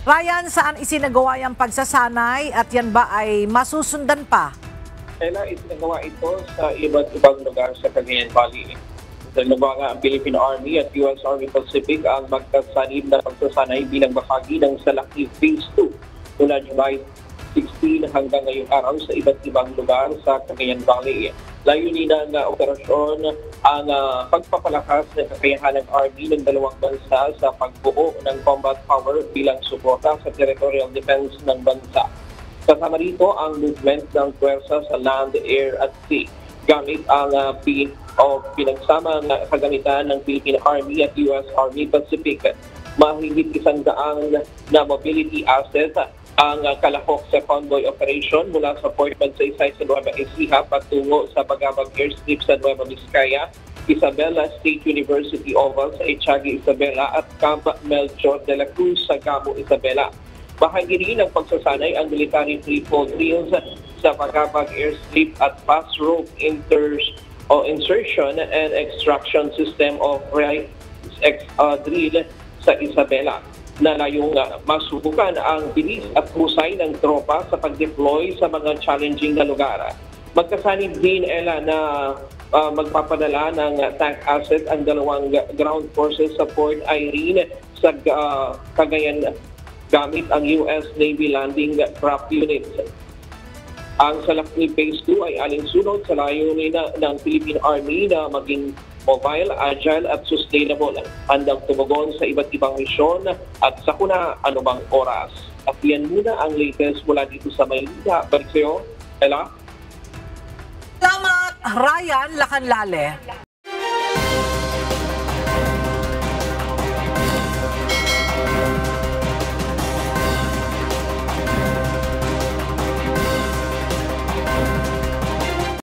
Ryan, saan isinagawa yung pagsasanay at yan ba ay masusundan pa? Kailan isinagawa ito sa iba't ibang lugar sa Cagayan Valley. Dalawa nga ang Philippine Army at US Army Pacific ang magkasanib na pagsasanay bilang bahagi ng Salaki Phase 2 mula July 16 hanggang ngayong araw sa iba't ibang lugar sa Cagayan Valley. Layunin ng operasyon ang pagpapalakas ng kakayahan ng Army ng dalawang bansa sa pagbuo ng combat power bilang suporta sa territorial defense ng bansa. Kasama rito ang movement ng puwersa sa land, air at sea gamit ang pinagsamang kagamitan ng Philippine Army at US Army Pacific. Mahigit 100 na mobility asset ang kalahok sa convoy operation mula sa Port Magsaysay sa Nueva Ecija patungo sa Bagabag Airstrip sa Nueva Vizcaya, Isabela State University Oval sa Echagi, Isabela at Camp Melchor de la Cruz sa Gamo, Isabela. Bahagi rin ng pagsasanay ang military free-fall drills sa Bagabag Airstrip at fast rope insertion and extraction system of drill sa Isabela na layong masubukan ang bilis at husay ng tropa sa pag-deploy sa mga challenging na lugar. Magkasanib din na magpapadala ng tank asset ang dalawang ground forces sa Port Irene sa Cagayan gamit ang US Navy Landing Craft Unit. Ang Salaki Phase 2 ay alinsunod sa layunin ng Philippine Army na maging mobile, agile at sustainable. Handang tumugon sa iba't ibang misyon at sakuna anumang oras. At yan muna ang latest mula dito sa Maynila. Balik sa'yo, Ella. Salamat, Ryan Lacanlale.